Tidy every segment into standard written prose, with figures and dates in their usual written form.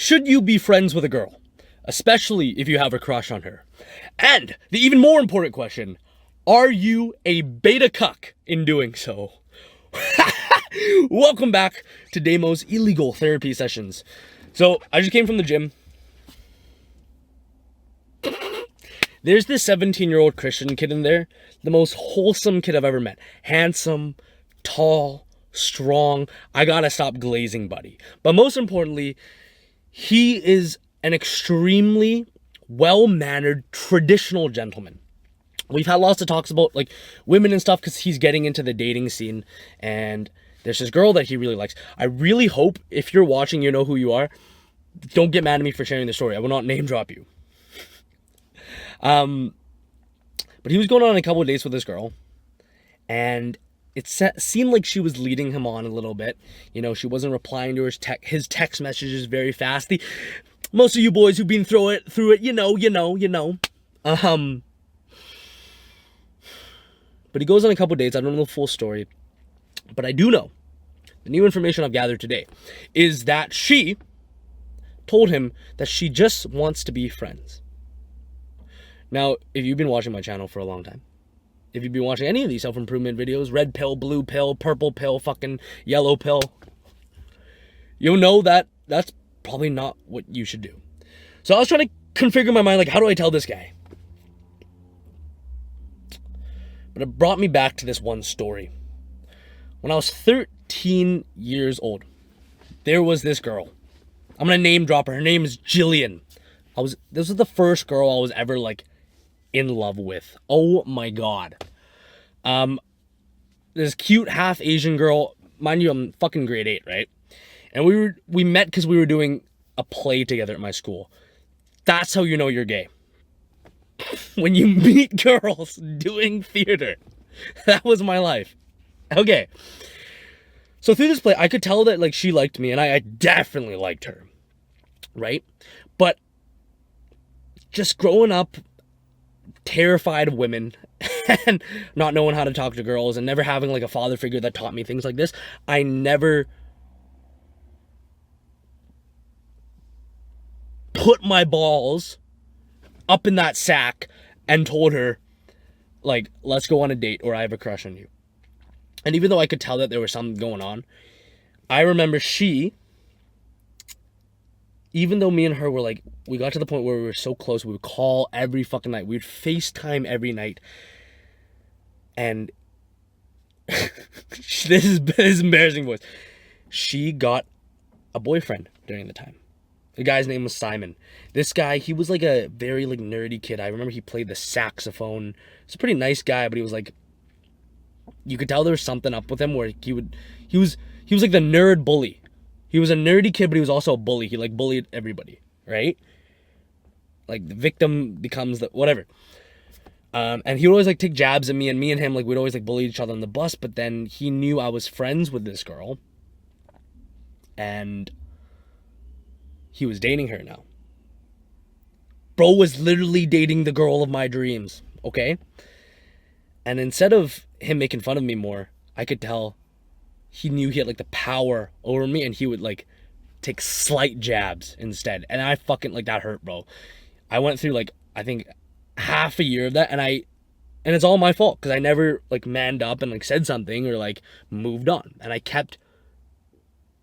Should you be friends with a girl? Especially if you have a crush on her. And the even more important question, are you a beta cuck in doing so? Welcome back to Damo's illegal therapy sessions. So, I just came from the gym. There's this 17-year-old Christian kid in there. The most wholesome kid I've ever met. Handsome, tall, strong. I gotta stop glazing, buddy. But most importantly, he is an extremely well-mannered, traditional gentleman. We've had lots of talks about like women and stuff because he's getting into the dating scene, and there's this girl that he really likes. I really hope if you're watching, you know who you are. Don't get mad at me for sharing the story. I will not name drop you. But he was going on a couple of dates with this girl, and it seemed like she was leading him on a little bit. You know, she wasn't replying to his text messages very fast. Most of you boys who've been through it, you know. But he goes on a couple dates. I don't know the full story, but I do know the new information I've gathered today is that she told him that she just wants to be friends. Now, if you've been watching my channel for a long time, if you've been watching any of these self-improvement videos, red pill, blue pill, purple pill, fucking yellow pill, you'll know that that's probably not what you should do. So I was trying to configure my mind, like, how do I tell this guy? But it brought me back to this one story. When I was 13 years old, there was this girl. I'm gonna name drop her. Her name is Jillian. This was the first girl I was ever like in love with. Oh my god. This cute half Asian girl. Mind you, I'm fucking grade 8, right? And we met because we were doing a play together at my school. That's how you know you're gay. When you meet girls doing theater. That was my life. Okay. So through this play, I could tell that like she liked me, and I definitely liked her. Right? But just growing up terrified of women and not knowing how to talk to girls and never having like a father figure that taught me things like this, I never put my balls up in that sack and told her, like, let's go on a date or I have a crush on you. And even though I could tell that there was something going on, I remember even though me and her were like, we got to the point where we were so close, we would call every fucking night. We'd FaceTime every night. And this is embarrassing voice. She got a boyfriend during the time. The guy's name was Simon. This guy, he was like a very like nerdy kid. I remember he played the saxophone. He's a pretty nice guy, but he was like, you could tell there was something up with him where he was like the nerd bully. He was a nerdy kid, but he was also a bully. He like bullied everybody, right? Like the victim becomes the whatever. And he would always like take jabs at me, and him like we'd always like bully each other on the bus. But then he knew I was friends with this girl, and he was dating her now. Bro was literally dating the girl of my dreams, okay? And instead of him making fun of me more, I could tell he knew he had like the power over me, and he would like take slight jabs instead. And I fucking like that hurt, bro. I went through like I think half a year of that, and it's all my fault because I never like manned up and like said something or like moved on. And I kept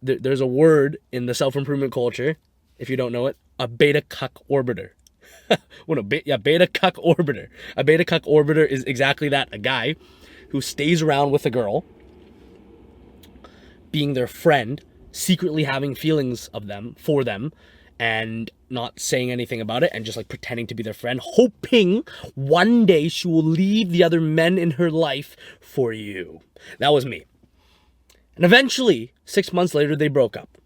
there's a word in the self-improvement culture, if you don't know it, a beta cuck orbiter. Beta cuck orbiter. A beta cuck orbiter is exactly that, a guy who stays around with a girl, being their friend, secretly having feelings for them, and not saying anything about it, and just like pretending to be their friend, hoping one day she will leave the other men in her life for you. That was me. And eventually, 6 months later, they broke up.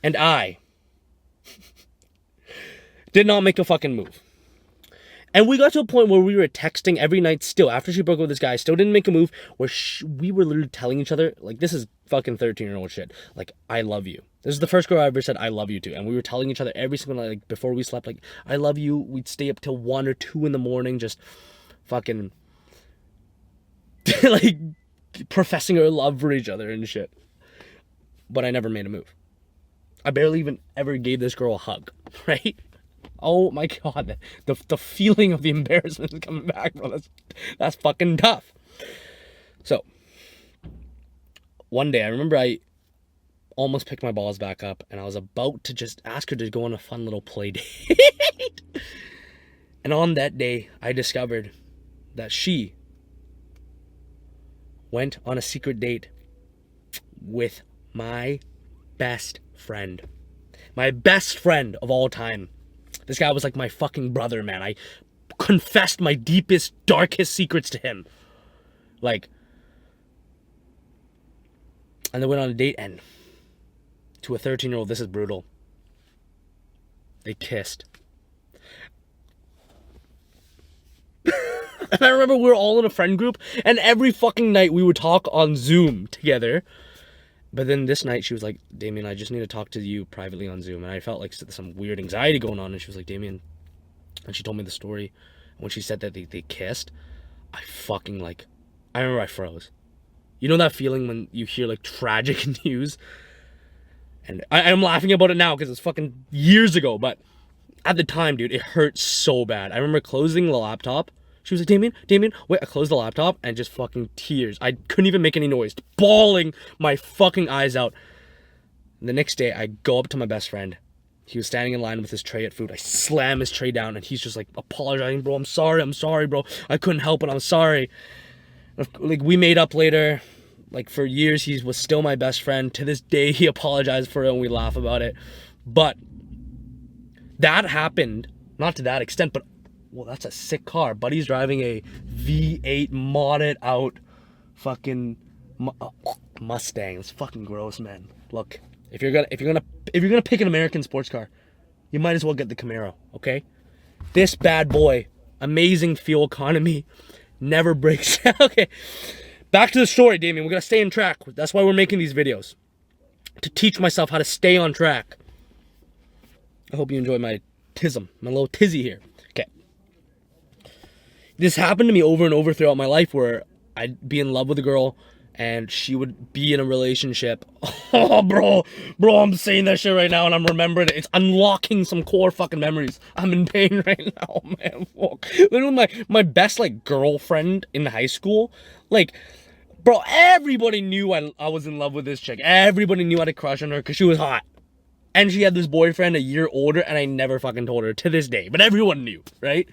And I did not make a fucking move. And we got to a point where we were texting every night still. After she broke up with this guy, I still didn't make a move. Where we were literally telling each other, like, this is fucking 13-year-old shit. Like, I love you. This is the first girl I ever said I love you to. And we were telling each other every single night, like, before we slept, like, I love you. We'd stay up till 1 or 2 in the morning just fucking, like, professing our love for each other and shit. But I never made a move. I barely even ever gave this girl a hug, right? Oh my god, the feeling of the embarrassment is coming back, bro. That's fucking tough. So, one day, I remember I almost picked my balls back up, and I was about to just ask her to go on a fun little play date. And on that day, I discovered that she went on a secret date with my best friend. My best friend of all time. This guy was like my fucking brother, man. I confessed my deepest, darkest secrets to him. Like, and they went on a date, and to a 13-year-old, this is brutal. They kissed. And I remember we were all in a friend group, and every fucking night we would talk on Zoom together. But then this night she was like, Damien, I just need to talk to you privately on Zoom. And I felt like some weird anxiety going on. And she was like, Damien. And she told me the story. And when she said that they kissed, I remember I froze. You know that feeling when you hear like tragic news? And I'm laughing about it now because it's fucking years ago. But at the time, dude, it hurt so bad. I remember closing the laptop. She was like, Damien, wait, I closed the laptop and just fucking tears. I couldn't even make any noise, bawling my fucking eyes out. And the next day, I go up to my best friend. He was standing in line with his tray at food. I slam his tray down and he's just like apologizing, bro. I'm sorry, bro. I couldn't help it. I'm sorry. Like, we made up later. Like, for years, he was still my best friend. To this day, he apologized for it and we laugh about it. But that happened, not to that extent, but well, that's a sick car. Buddy's driving a V8 modded out fucking Mustang. It's fucking gross, man. Look, if you're gonna pick an American sports car, you might as well get the Camaro, okay? This bad boy, amazing fuel economy, never breaks down. Okay, back to the story, Damien. We're gonna stay on track. That's why we're making these videos, to teach myself how to stay on track. I hope you enjoy my little tizzy here. Okay. This happened to me over and over throughout my life where I'd be in love with a girl and she would be in a relationship. Oh, bro, I'm saying that shit right now and I'm remembering it. It's unlocking some core fucking memories. I'm in pain right now, man. Fuck. Literally my best, like, girlfriend in high school, like, bro, everybody knew I was in love with this chick. Everybody knew I had a crush on her because she was hot. And she had this boyfriend a year older, and I never fucking told her to this day. But everyone knew, right?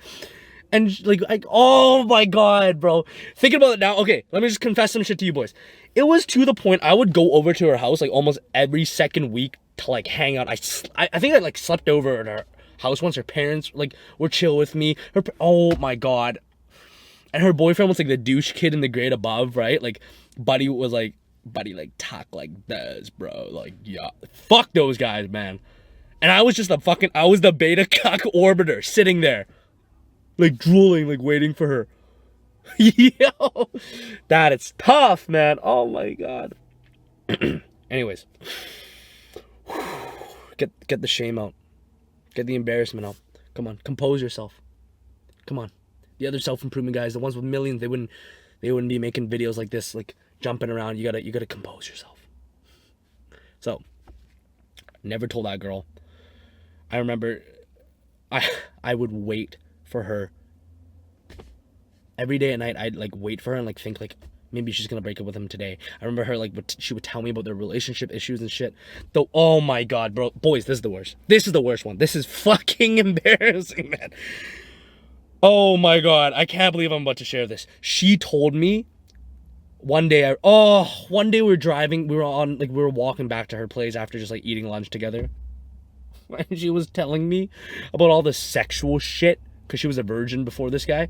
And like, oh my god, bro. Thinking about it now, okay, let me just confess some shit to you boys. It was to the point I would go over to her house, like, almost every second week to, like, hang out. I think I, like, slept over at her house once. Her parents, like, were chill with me. Oh my god. And her boyfriend was, like, the douche kid in the grade above, right? Like, Buddy, like, talk like this, bro. Like, yeah. Fuck those guys, man. And I was just I was the beta cuck orbiter sitting there. Like, drooling, like, waiting for her. Yo! That is tough, man. Oh, my God. Anyways. Get the shame out. Get the embarrassment out. Come on. Compose yourself. Come on. The other self-improvement guys, the ones with millions, they wouldn't be making videos like this, like, jumping around. You gotta compose yourself. So, never told that girl. I remember I would wait for her every day at night. I'd, like, wait for her and, like, think, like, maybe she's gonna break up with him today. I remember her, like, she would tell me about their relationship issues and shit. Though, oh my god, bro, boys, this is the worst. This is the worst one. This is fucking embarrassing, man. Oh my god, I can't believe I'm about to share this. She told me one day we were driving, we were walking back to her place after just, like, eating lunch together. And she was telling me about all the sexual shit, because she was a virgin before this guy,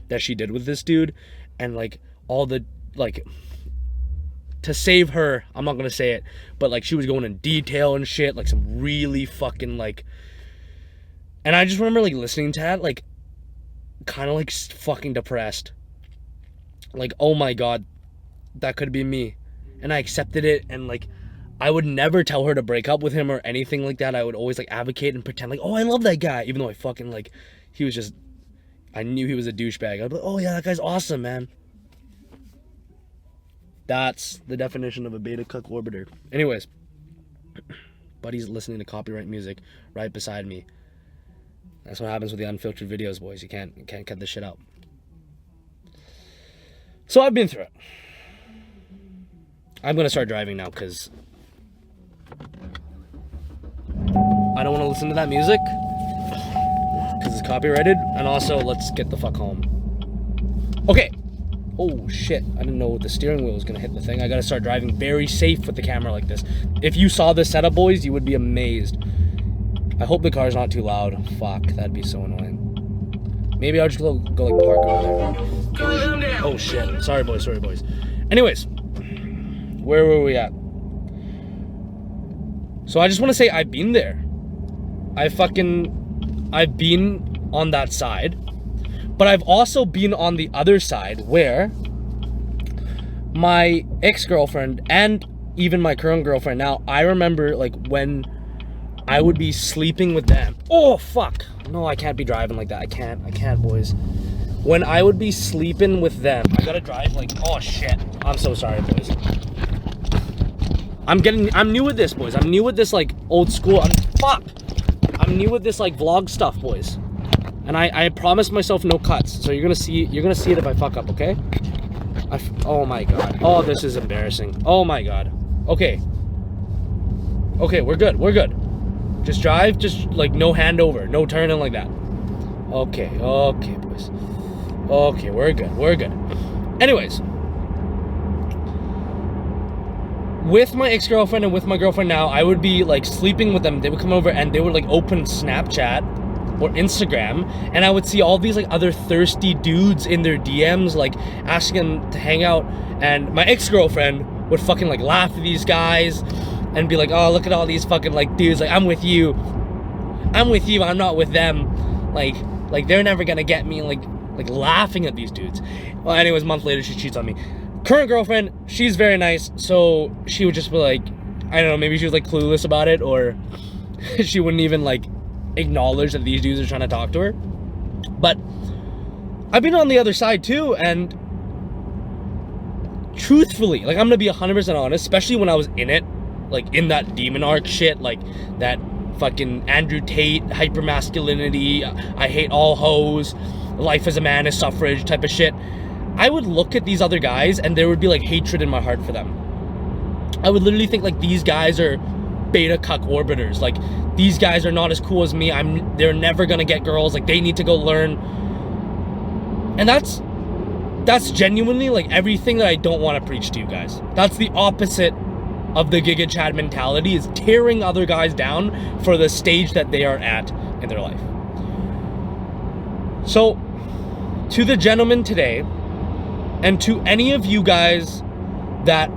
that she did with this dude. And, like, all the, like, to save her, I'm not gonna say it, but, like, she was going in detail and shit, like, some really fucking, like, and I just remember, like, listening to that, like, kind of, like, fucking depressed. Like, oh my god, that could be me. And I accepted it, and, like, I would never tell her to break up with him or anything like that. I would always, like, advocate and pretend like, oh, I love that guy, even though I fucking, like, he was just, I knew he was a douchebag. I'd be like, oh yeah, that guy's awesome, man. That's the definition of a beta cuck orbiter. Anyways, buddy's listening to copyright music right beside me. That's what happens with the unfiltered videos, boys. You can't cut this shit out. So I've been through it. I'm gonna start driving now because I don't want to listen to that music because it's copyrighted. And also, let's get the fuck home. Okay. Oh shit, I didn't know the steering wheel was gonna hit the thing. I gotta start driving very safe with the camera like this. If you saw this setup, boys, you would be amazed. I hope the car's not too loud. Fuck, that'd be so annoying. Maybe I'll just go like park over there. Oh shit, sorry boys. Anyways, where were we at? So I just want to say I've been there. I've been on that side. But I've also been on the other side where my ex-girlfriend and even my current girlfriend now, I remember like when I would be sleeping with them. Oh, fuck. No, I can't be driving like that. I can't, boys. When I would be sleeping with them, I gotta drive like, oh shit. I'm so sorry, boys. I'm new with this, boys. I'm new with this like old school, I'm new with this like vlog stuff, boys. And I promised myself no cuts. So you're gonna see it if I fuck up, okay? Oh my god. Oh, this is embarrassing. Oh my god. Okay. Okay, we're good. Just drive, just like no handover, no turning like that. Okay, boys. Okay, we're good. Anyways, with my ex-girlfriend and with my girlfriend now, I would be like sleeping with them. They would come over and they would like open Snapchat or Instagram, and I would see all these like other thirsty dudes in their DMs like asking them to hang out, and my ex-girlfriend would fucking like laugh at these guys and be like, oh, look at all these fucking like dudes, like I'm with you, I'm not with them, like they're never gonna get me, like laughing at these dudes. Well, anyways, a month later she cheats on me. Current girlfriend, she's very nice, so she would just be like, I don't know, maybe she was like clueless about it, or she wouldn't even like acknowledge that these dudes are trying to talk to her. But I've been on the other side too, and truthfully, like I'm gonna be 100% honest, especially when I was in it, like in that demon arc shit, like that fucking Andrew Tate hypermasculinity, I hate all hoes, life as a man is suffrage type of shit. I would look at these other guys and there would be like hatred in my heart for them. I would literally think like these guys are beta cuck orbiters, like these guys are not as cool as me, they're never gonna get girls, like they need to go learn. And that's genuinely like everything that I don't want to preach to you guys. That's the opposite of the Giga Chad mentality, is tearing other guys down for the stage that they are at in their life. So to the gentleman today, and to any of you guys that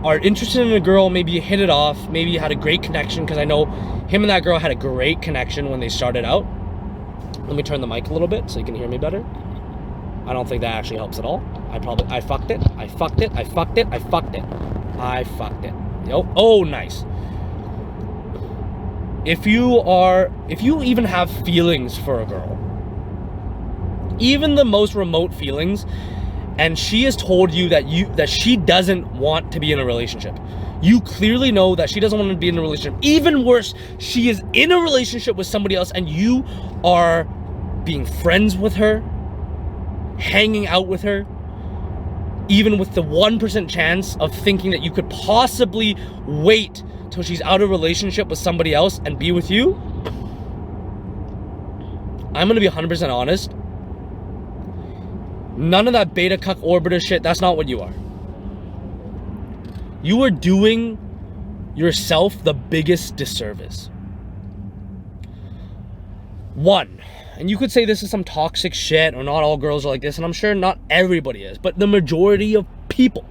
are interested in a girl, maybe you hit it off, maybe you had a great connection, because I know him and that girl had a great connection when they started out. Let me turn the mic a little bit so you can hear me better. I don't think that actually helps at all. I fucked it. Yo, oh, nice. If you even have feelings for a girl, even the most remote feelings, and she has told you that she doesn't want to be in a relationship. You clearly know that she doesn't want to be in a relationship. Even worse, she is in a relationship with somebody else and you are being friends with her, hanging out with her, even with the 1% chance of thinking that you could possibly wait till she's out of a relationship with somebody else and be with you. I'm gonna be 100% honest. None of that beta cuck orbiter shit, that's not what you are. You are doing yourself the biggest disservice. One, and you could say this is some toxic shit, or not all girls are like this, and I'm sure not everybody is, but the majority of people.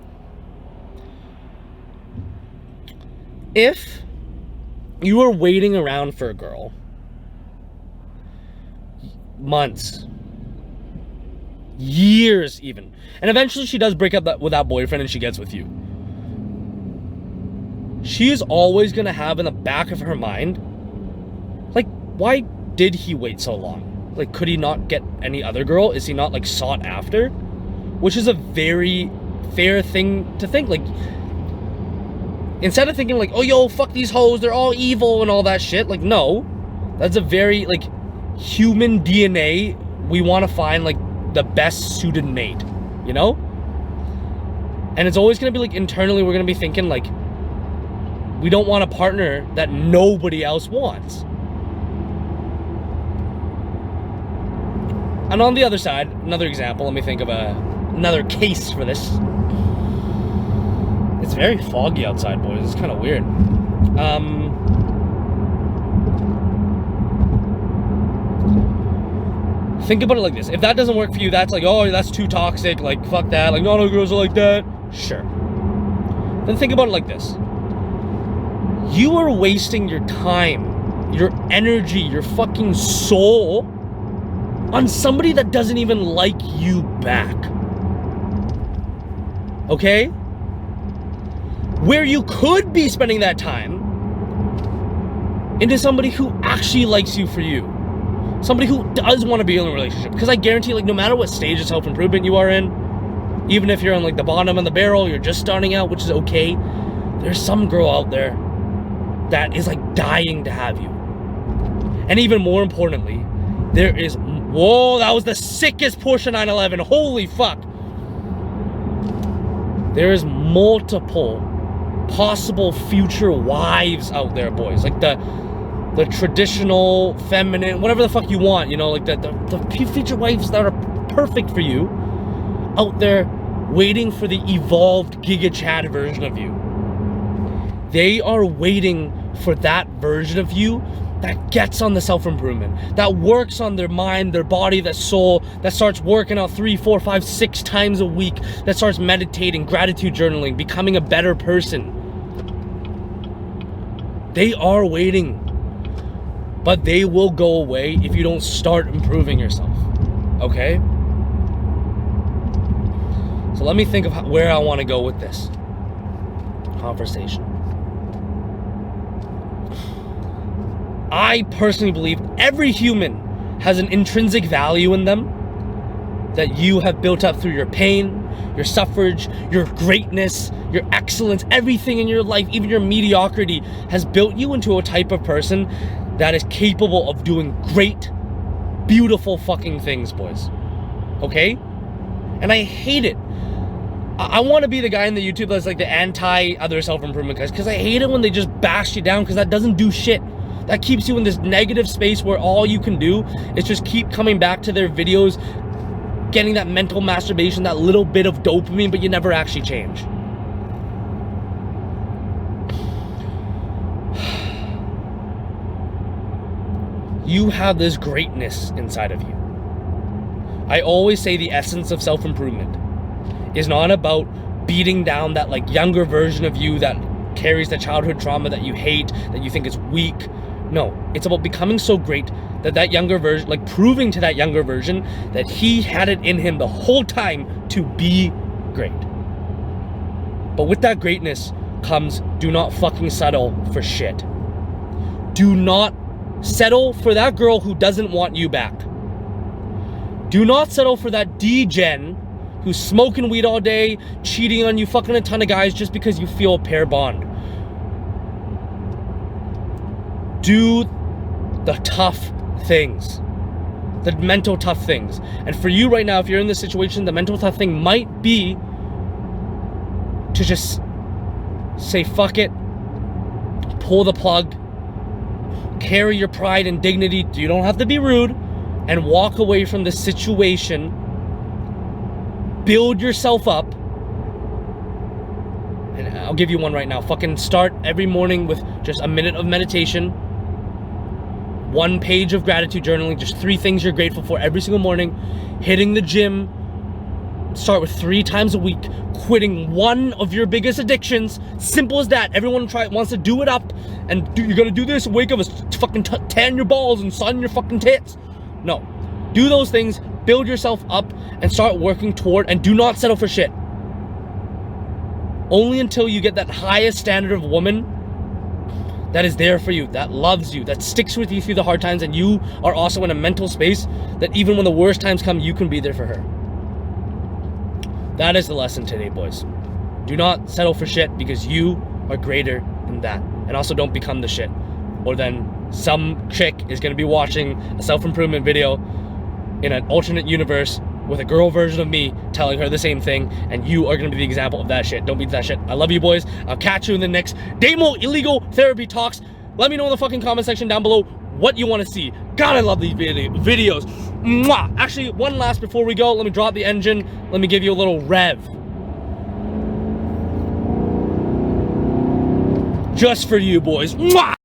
If you are waiting around for a girl months, years even, and eventually she does break up with that boyfriend and she gets with you, she is always gonna have in the back of her mind, like, why did he wait so long? Like, could he not get any other girl? Is he not like sought after? Which is a very fair thing to think. Like, instead of thinking like, oh, yo, fuck these hoes, they're all evil and all that shit. Like, no. That's a very, like, human DNA. We want to find, like, the best suited mate. You know? And it's always going to be, like, internally we're going to be thinking, like, we don't want a partner that nobody else wants. And on the other side, another example, let me think of another case for this. It's very foggy outside, boys. It's kind of weird. Think about it like this. If that doesn't work for you, that's like, oh, that's too toxic. Like, fuck that. Like, not all girls are like that. Sure. Then think about it like this. You are wasting your time, your energy, your fucking soul on somebody that doesn't even like you back. Okay? Where you could be spending that time into somebody who actually likes you for you. Somebody who does want to be in a relationship. Because I guarantee, like, no matter what stage of self-improvement you are in, even if you're on, like, the bottom of the barrel, you're just starting out, which is okay, there's some girl out there that is, like, dying to have you. And even more importantly, there is... Whoa, that was the sickest Porsche 911. Holy fuck. There is multiple possible future wives out there, boys. Like the traditional, feminine, whatever the fuck you want, you know, like the future wives that are perfect for you out there waiting for the evolved Giga Chad version of you. They are waiting for that version of you that gets on the self-improvement, that works on their mind, their body, their soul, that starts working out 3, 4, 5, 6 times a week, that starts meditating, gratitude journaling, becoming a better person. They are waiting, but they will go away if you don't start improving yourself, okay? So let me think of where I want to go with this conversation. I personally believe every human has an intrinsic value in them that you have built up through your pain, your suffrage, your greatness, your excellence. Everything in your life, even your mediocrity, has built you into a type of person that is capable of doing great, beautiful fucking things, boys. Okay? And I hate it. I want to be the guy in the YouTube that's like the anti-other self-improvement guys, because I hate it when they just bash you down, because that doesn't do shit. That keeps you in this negative space where all you can do is just keep coming back to their videos, getting that mental masturbation, that little bit of dopamine, but you never actually change. You have this greatness inside of you. I always say the essence of self-improvement is not about beating down that like younger version of you that carries the childhood trauma that you hate, that you think is weak. No, it's about becoming so great that that younger version, like proving to that younger version that he had it in him the whole time to be great. But with that greatness comes, do not fucking settle for shit. Do not settle for that girl who doesn't want you back. Do not settle for that D-gen who's smoking weed all day, cheating on you, fucking a ton of guys just because you feel a pair bond. Do the tough things, the mental tough things. And for you right now, if you're in this situation, the mental tough thing might be to just say fuck it, pull the plug, carry your pride and dignity, you don't have to be rude, and walk away from the situation. Build yourself up. And I'll give you one right now. Fucking start every morning with just a minute of meditation, 1 page of gratitude journaling, just 3 things you're grateful for every single morning. Hitting the gym, start with 3 times a week. Quitting one of your biggest addictions, simple as that. Everyone wants to do it up, and you gotta do this, wake up, fucking tan your balls and sun your fucking tits. No, do those things, build yourself up, and start working toward, and do not settle for shit. Only until you get that highest standard of woman that is there for you, that loves you, that sticks with you through the hard times, and you are also in a mental space that even when the worst times come, you can be there for her. That is the lesson today, boys. Do not settle for shit, because you are greater than that. And also don't become the shit. Or then some chick is going to be watching a self-improvement video in an alternate universe with a girl version of me telling her the same thing, and you are going to be the example of that shit. Don't be that shit. I love you, boys. I'll catch you in the next Damo Illegal Therapy Talks. Let me know in the fucking comment section down below what you want to see. God, I love these videos. Mwah! Actually, one last before we go. Let me drop the engine. Let me give you a little rev. Just for you, boys. Mwah!